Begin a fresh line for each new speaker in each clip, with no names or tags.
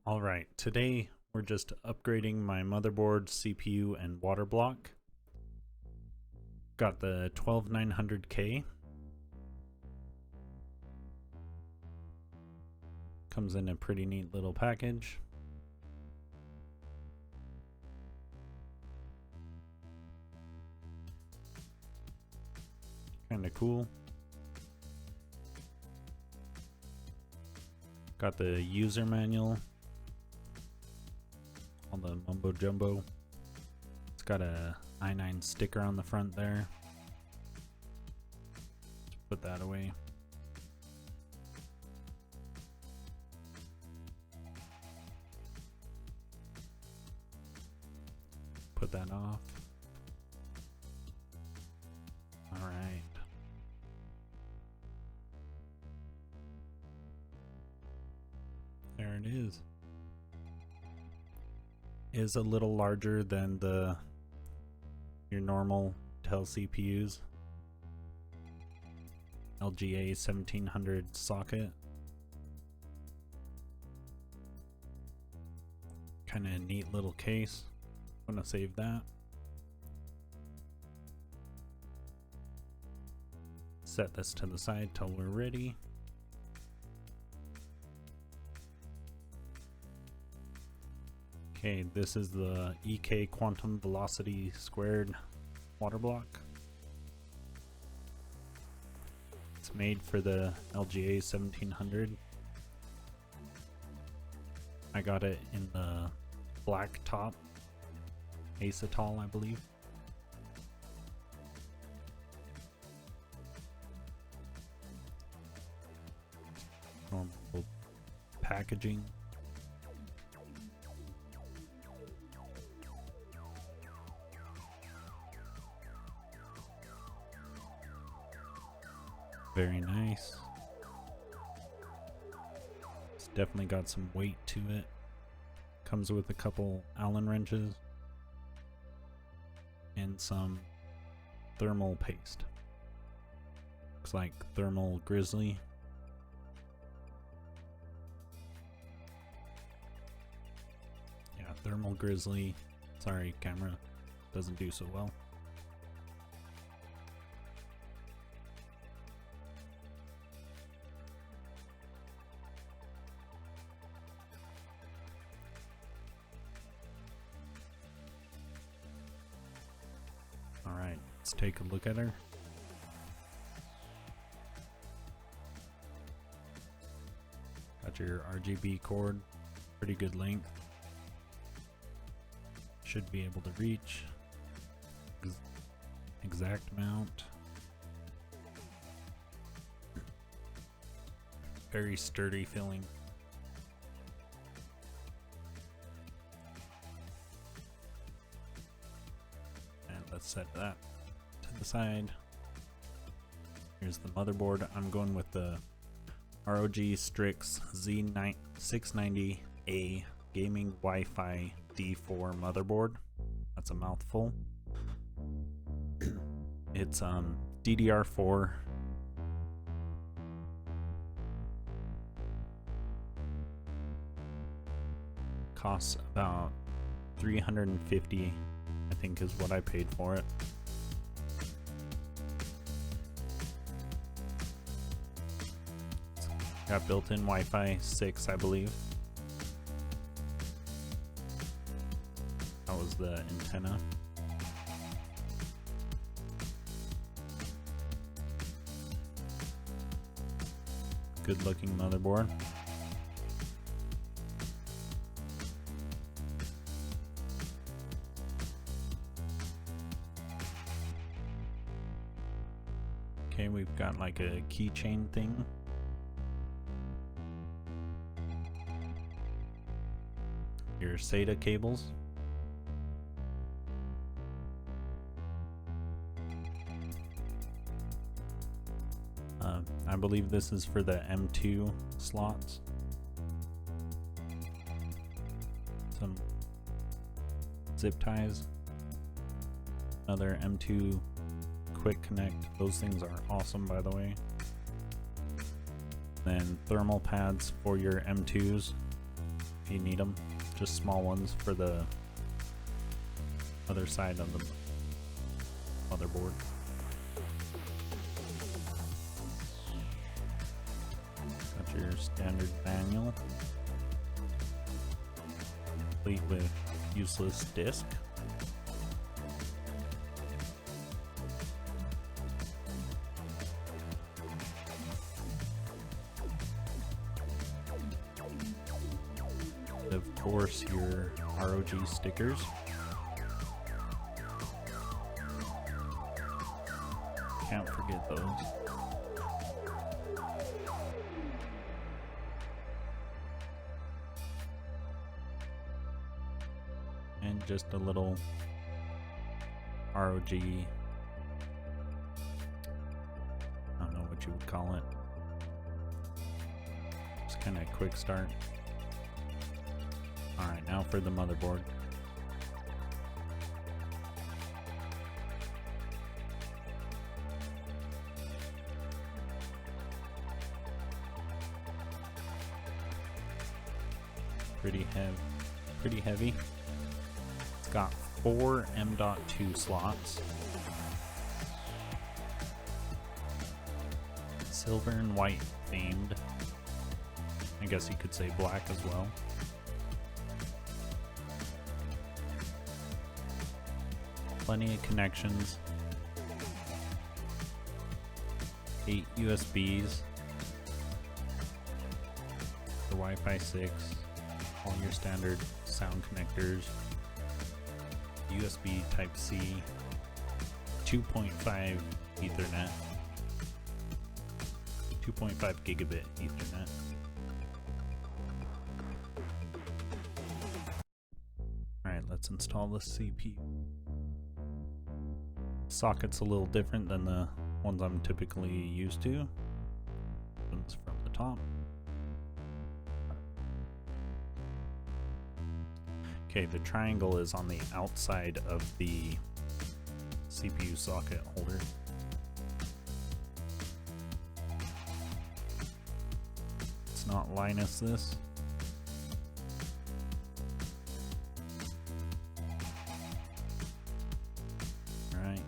Alright, today we're just upgrading my motherboard, CPU, and water block. Got the 12900K. Comes in a pretty neat little package. Kinda cool. Got the user manual. All the mumbo jumbo. It's got a i9 sticker on the front there. Let's put that away. Put that off. All right. There it is. Is a little larger than your normal Intel CPUs. LGA 1700 socket. Kind of neat little case. I'm gonna save that. Set this to the side till we're ready. Okay, this is the EK Quantum Velocity Squared water block. It's made for the LGA 1700. I got it in the black top, Acetal, I believe. Normal packaging. Very nice. It's definitely got some weight to it. Comes with a couple Allen wrenches and some thermal paste. Looks like thermal grizzly. Yeah, thermal grizzly. Sorry, camera doesn't do so well. Alright, let's take a look at her. Got your RGB cord, pretty good length. Should be able to reach. Exact mount. Very sturdy feeling. Let's set that to the side. Here's the motherboard. I'm going with the ROG Strix Z690 Gaming Wi-Fi D4 motherboard. That's a mouthful. It's DDR4. Costs about $350. I think is what I paid for it. Got built-in Wi-Fi 6, I believe. That was the antenna. Good looking motherboard. Okay, we've got like a keychain thing. Your SATA cables. I believe this is for the M2 slots. Some zip ties. Another M2 quick connect. Those things are awesome, by the way. Then thermal pads for your M2s. if you need them, just small ones for the other side of the motherboard. Got your standard manual, complete with useless disc. Of course, your ROG stickers. Can't forget those. And just a little ROG, I don't know what you would call it. Just kind of quick start. Alright, now for the motherboard. Pretty heavy. It's got 4 M.2 slots. Silver and white themed. I guess you could say black as well. Plenty of connections. 8 USBs. The Wi-Fi 6. All your standard sound connectors. USB Type-C. 2.5 Ethernet. 2.5 gigabit Ethernet. Alright, let's install the CPU. Socket's a little different than the ones I'm typically used to. Opens from the top. Okay, the triangle is on the outside of the CPU socket holder. It's not Linus this. Alright.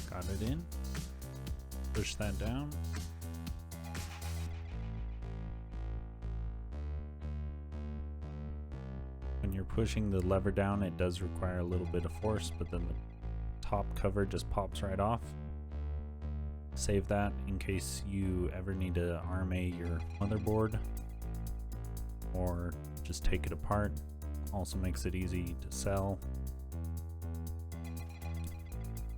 Got it in. Push that down. When you're pushing the lever down, it does require a little bit of force, but then the top cover just pops right off. Save that in case you ever need to RMA your motherboard or just take it apart. Also makes it easy to sell.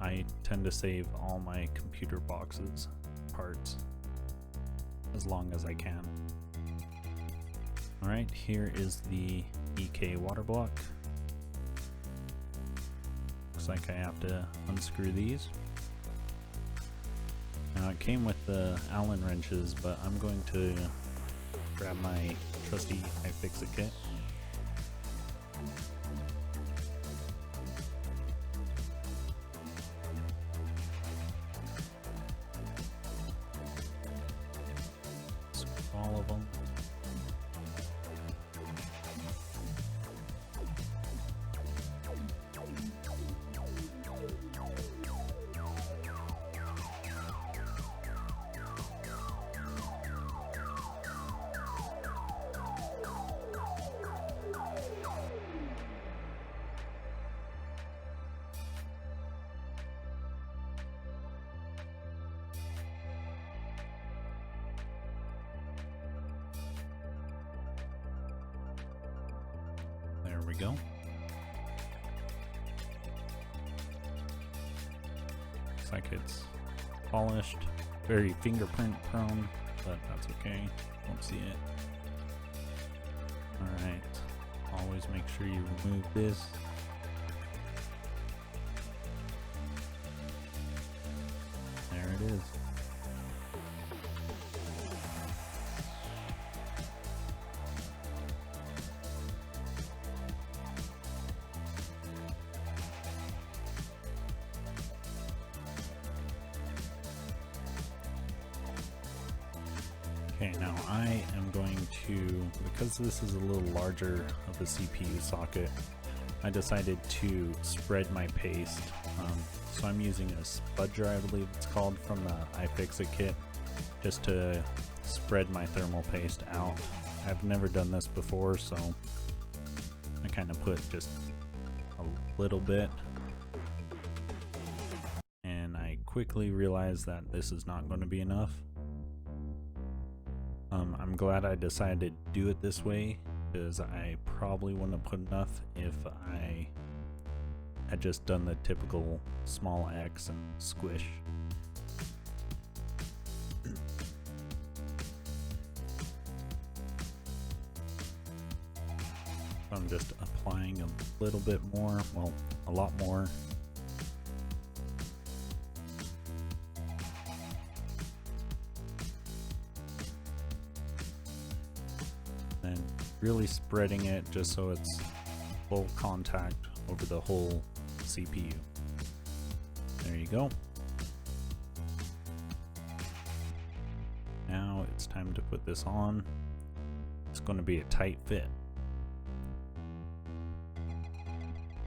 I tend to save all my computer boxes, parts, as long as I can. Alright, here is the EK water block. Looks like I have to unscrew these. Now it came with the Allen wrenches, but I'm going to grab my trusty iFixit kit. All of them. There we go. Looks like it's polished, very fingerprint prone, but that's okay. Won't see it. Alright, always make sure you remove this. There it is. Okay, now I am going to, because this is a little larger of a CPU socket, I decided to spread my paste. So I'm using a spudger, I believe it's called, from the iFixit kit, just to spread my thermal paste out. I've never done this before, so I kind of put just a little bit. And I quickly realized that this is not going to be enough. I'm glad I decided to do it this way, because I probably wouldn't have put enough if I had just done the typical small X and squish. I'm just applying a little bit more, well, a lot more. And really spreading it just so it's full contact over the whole CPU. There you go. Now it's time to put this on. It's going to be a tight fit.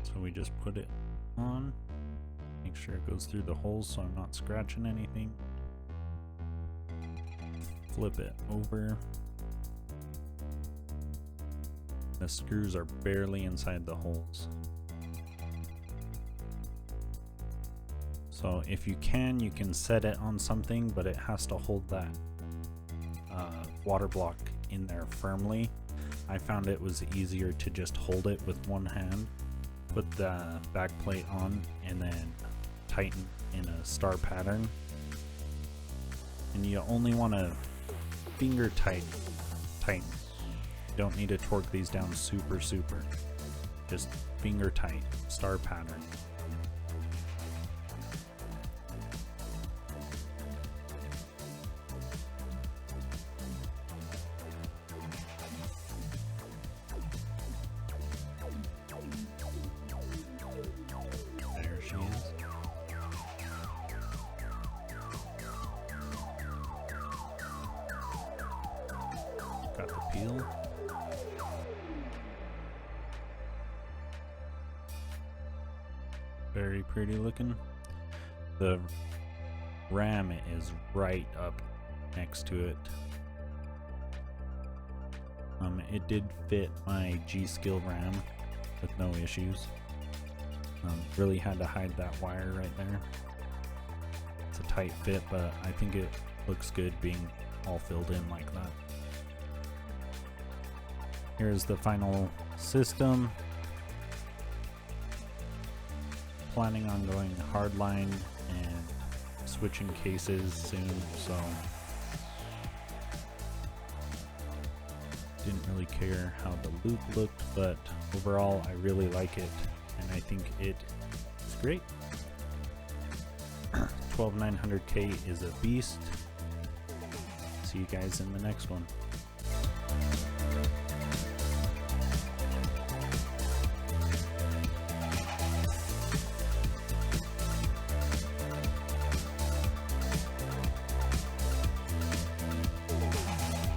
So we just put it on, make sure it goes through the holes so I'm not scratching anything. Flip it over. The screws are barely inside the holes. So if you can set it on something, but it has to hold that water block in there firmly. I found it was easier to just hold it with one hand, put the back plate on, and then tighten in a star pattern. And you only want to finger tighten. You don't need to torque these down super. Just finger tight, star pattern. There she is. Got the peel. Very pretty looking. The RAM is right up next to it. It did fit my G-Skill RAM with no issues. Really had to hide that wire right there. It's a tight fit, but I think it looks good being all filled in like that. Here's the final system. Planning on going hardline and switching cases soon, so didn't really care how the loop looked, but overall I really like it and I think it is great. 12900K is a beast. See you guys in the next one.